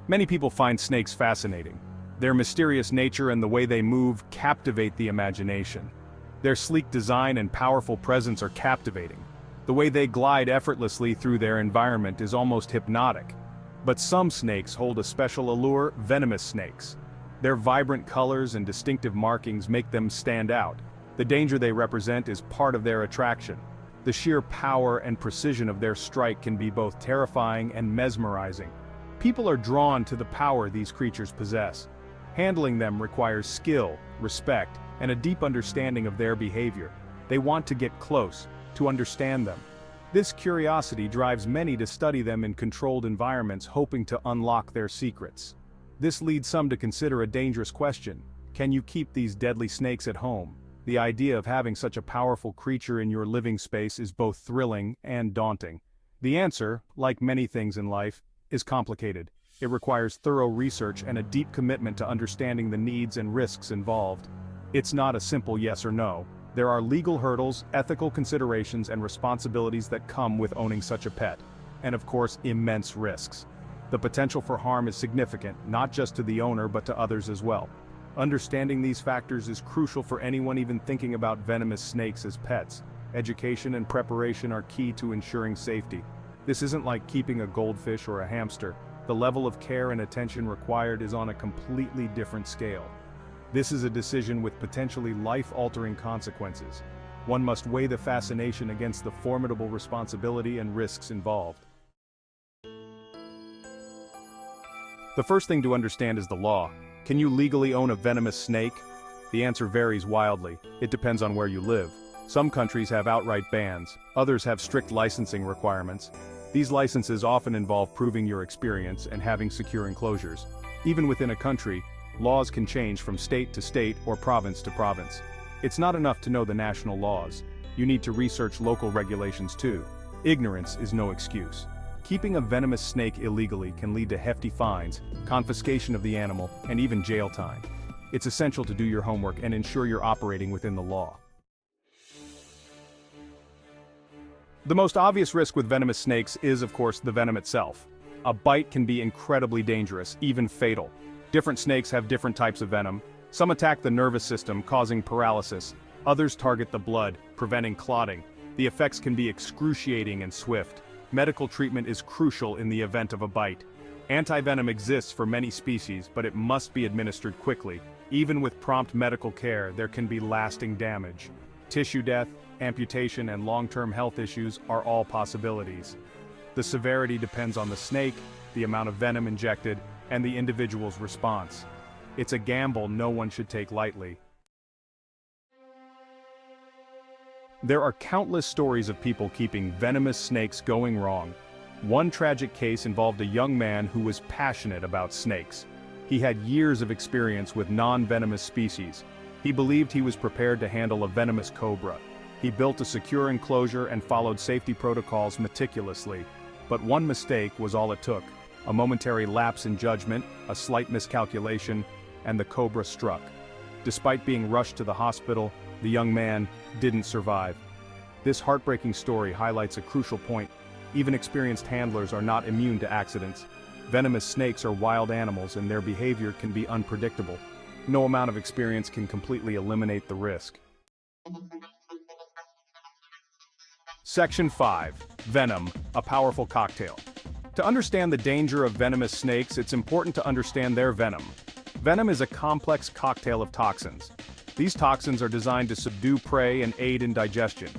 Many people find snakes fascinating. Their mysterious nature and the way they move captivate the imagination. Their sleek design and powerful presence are captivating. The way they glide effortlessly through their environment is almost hypnotic. But some snakes hold a special allure: venomous snakes. Their vibrant colors and distinctive markings make them stand out. The danger they represent is part of their attraction. The sheer power and precision of their strike can be both terrifying and mesmerizing. People are drawn to the power these creatures possess. Handling them requires skill, respect, and a deep understanding of their behavior. They want to get close, to understand them. This curiosity drives many to study them in controlled environments, hoping to unlock their secrets. This leads some to consider a dangerous question: can you keep these deadly snakes at home? The idea of having such a powerful creature in your living space is both thrilling and daunting. The answer, like many things in life, is complicated. It requires thorough research and a deep commitment to understanding the needs and risks involved. It's not a simple yes or no. There are legal hurdles, ethical considerations, and responsibilities that come with owning such a pet. And of course, immense risks. The potential for harm is significant, not just to the owner but to others as well. Understanding these factors is crucial for anyone even thinking about venomous snakes as pets. Education and preparation are key to ensuring safety. This isn't like keeping a goldfish or a hamster. The level of care and attention required is on a completely different scale. This is a decision with potentially life-altering consequences. One must weigh the fascination against the formidable responsibility and risks involved. The first thing to understand is the law. Can you legally own a venomous snake? The answer varies wildly. It depends on where you live. Some countries have outright bans, others have strict licensing requirements. These licenses often involve proving your experience and having secure enclosures. Even within a country, laws can change from state to state or province to province. It's not enough to know the national laws. You need to research local regulations too. Ignorance is no excuse. Keeping a venomous snake illegally can lead to hefty fines, confiscation of the animal, and even jail time. It's essential to do your homework and ensure you're operating within the law. The most obvious risk with venomous snakes is, of course, the venom itself. A bite can be incredibly dangerous, even fatal. Different snakes have different types of venom. Some attack the nervous system, causing paralysis. Others target the blood, preventing clotting. The effects can be excruciating and swift. Medical treatment is crucial in the event of a bite. Antivenom exists for many species, but it must be administered quickly. Even with prompt medical care, there can be lasting damage. Tissue death, amputation, and long-term health issues are all possibilities. The severity depends on the snake, the amount of venom injected, and the individual's response. It's a gamble no one should take lightly. There are countless stories of people keeping venomous snakes going wrong. One tragic case involved a young man who was passionate about snakes. He had years of experience with non-venomous species. He believed he was prepared to handle a venomous cobra. He built a secure enclosure and followed safety protocols meticulously. But one mistake was all it took. A momentary lapse in judgment, a slight miscalculation, and the cobra struck. Despite being rushed to the hospital, the young man didn't survive. This heartbreaking story highlights a crucial point. Even experienced handlers are not immune to accidents. Venomous snakes are wild animals and their behavior can be unpredictable. No amount of experience can completely eliminate the risk. Section 5. Venom, a powerful cocktail. To understand the danger of venomous snakes, it's important to understand their venom. Venom is a complex cocktail of toxins. These toxins are designed to subdue prey and aid in digestion.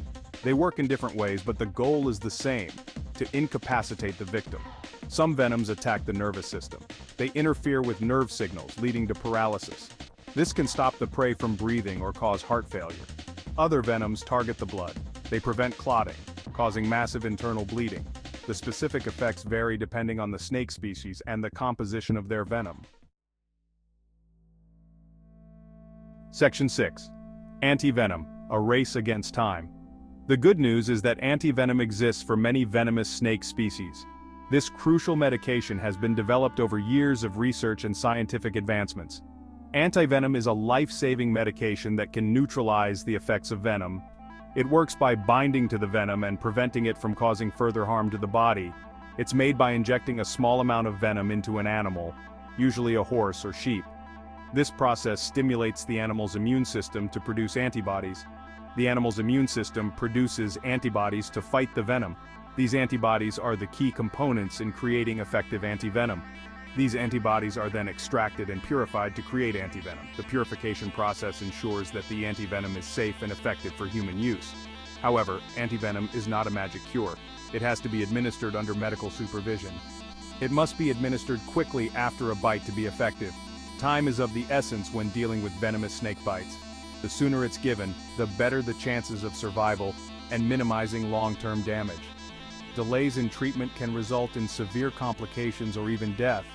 They work in different ways, but the goal is the same: to incapacitate the victim. Some venoms attack the nervous system. They interfere with nerve signals, leading to paralysis. This can stop the prey from breathing or cause heart failure. Other venoms target the blood. They prevent clotting, causing massive internal bleeding. The specific effects vary depending on the snake species and the composition of their venom. Section 6. Antivenom, a race against time. The good news is that antivenom exists for many venomous snake species. This crucial medication has been developed over years of research and scientific advancements. Antivenom is a life-saving medication that can neutralize the effects of venom. It works by binding to the venom and preventing it from causing further harm to the body. It's made by injecting a small amount of venom into an animal, usually a horse or sheep. This process stimulates the animal's immune system to produce antibodies. The animal's immune system produces antibodies to fight the venom. These antibodies are the key components in creating effective antivenom. These antibodies are then extracted and purified to create antivenom. The purification process ensures that the antivenom is safe and effective for human use. However, antivenom is not a magic cure. It has to be administered under medical supervision. It must be administered quickly after a bite to be effective. Time is of the essence when dealing with venomous snake bites. The sooner it's given, the better the chances of survival and minimizing long-term damage. Delays in treatment can result in severe complications or even death.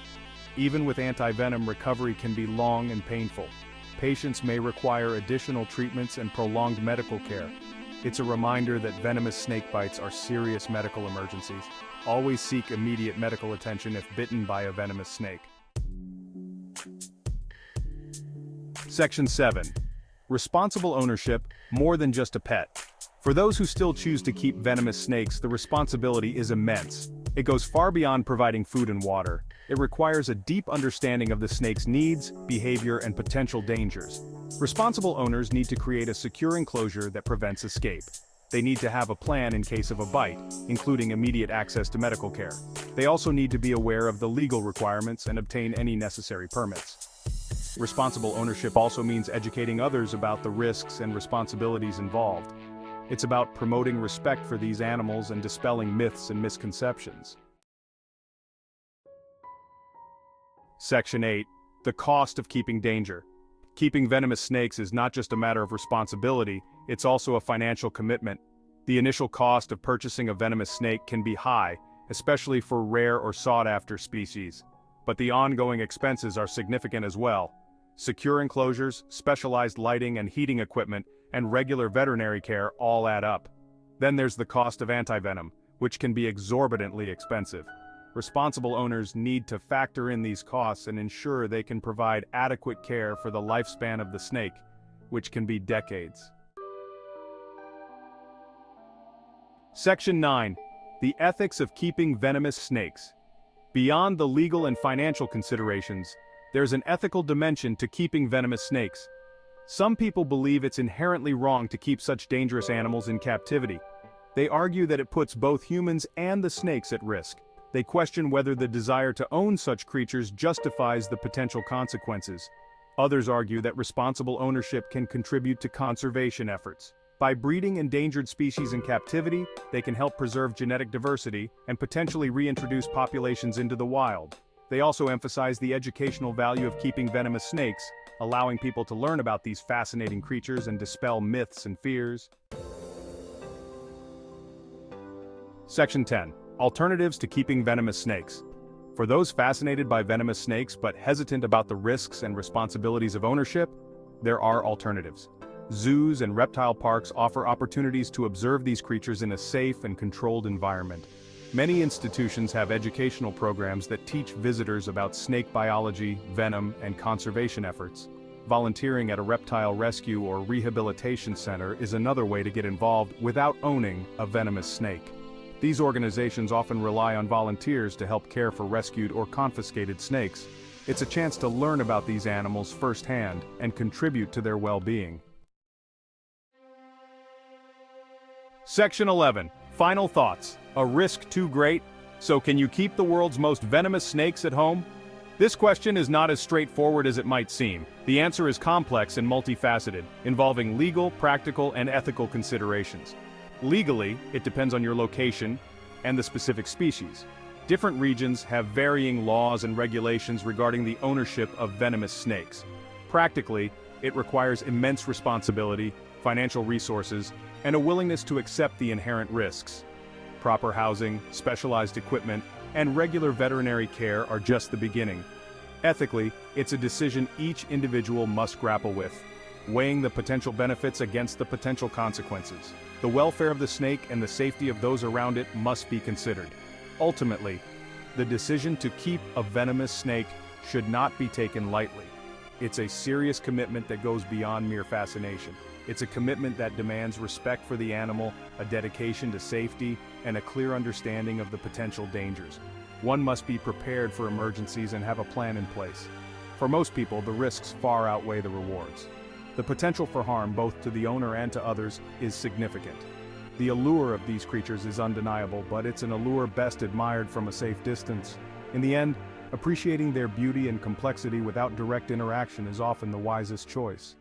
Even with antivenom, recovery can be long and painful. Patients may require additional treatments and prolonged medical care. It's a reminder that venomous snake bites are serious medical emergencies. Always seek immediate medical attention if bitten by a venomous snake. Section 7. Responsible ownership, more than just a pet. For those who still choose to keep venomous snakes, the responsibility is immense. It goes far beyond providing food and water. It requires a deep understanding of the snake's needs, behavior, and potential dangers. Responsible owners need to create a secure enclosure that prevents escape. They need to have a plan in case of a bite, including immediate access to medical care. They also need to be aware of the legal requirements and obtain any necessary permits. Responsible ownership also means educating others about the risks and responsibilities involved. It's about promoting respect for these animals and dispelling myths and misconceptions. Section 8. The cost of keeping danger. Keeping venomous snakes is not just a matter of responsibility, it's also a financial commitment. The initial cost of purchasing a venomous snake can be high, especially for rare or sought-after species. But the ongoing expenses are significant as well. Secure enclosures, specialized lighting and heating equipment, and regular veterinary care all add up. Then there's the cost of antivenom, which can be exorbitantly expensive. Responsible owners need to factor in these costs and ensure they can provide adequate care for the lifespan of the snake, which can be decades. Section 9. The ethics of keeping venomous snakes. Beyond the legal and financial considerations, there's an ethical dimension to keeping venomous snakes. Some people believe it's inherently wrong to keep such dangerous animals in captivity. They argue that it puts both humans and the snakes at risk. They question whether the desire to own such creatures justifies the potential consequences. Others argue that responsible ownership can contribute to conservation efforts. By breeding endangered species in captivity, they can help preserve genetic diversity and potentially reintroduce populations into the wild. They also emphasize the educational value of keeping venomous snakes, allowing people to learn about these fascinating creatures and dispel myths and fears. Section 10. Alternatives to keeping venomous snakes. For those fascinated by venomous snakes but hesitant about the risks and responsibilities of ownership, there are alternatives. Zoos and reptile parks offer opportunities to observe these creatures in a safe and controlled environment. Many institutions have educational programs that teach visitors about snake biology, venom, and conservation efforts. Volunteering at a reptile rescue or rehabilitation center is another way to get involved without owning a venomous snake. These organizations often rely on volunteers to help care for rescued or confiscated snakes. It's a chance to learn about these animals firsthand and contribute to their well-being. Section 11. Final thoughts. A risk too great? So can you keep the world's most venomous snakes at home? This question is not as straightforward as it might seem. The answer is complex and multifaceted, involving legal, practical, and ethical considerations. Legally, it depends on your location and the specific species. Different regions have varying laws and regulations regarding the ownership of venomous snakes. Practically, it requires immense responsibility, financial resources, and a willingness to accept the inherent risks. Proper housing, specialized equipment, and regular veterinary care are just the beginning. Ethically, it's a decision each individual must grapple with, weighing the potential benefits against the potential consequences. The welfare of the snake and the safety of those around it must be considered. Ultimately, the decision to keep a venomous snake should not be taken lightly. It's a serious commitment that goes beyond mere fascination. It's a commitment that demands respect for the animal, a dedication to safety, and a clear understanding of the potential dangers. One must be prepared for emergencies and have a plan in place. For most people, the risks far outweigh the rewards. The potential for harm, both to the owner and to others, is significant. The allure of these creatures is undeniable, but it's an allure best admired from a safe distance. In the end, appreciating their beauty and complexity without direct interaction is often the wisest choice.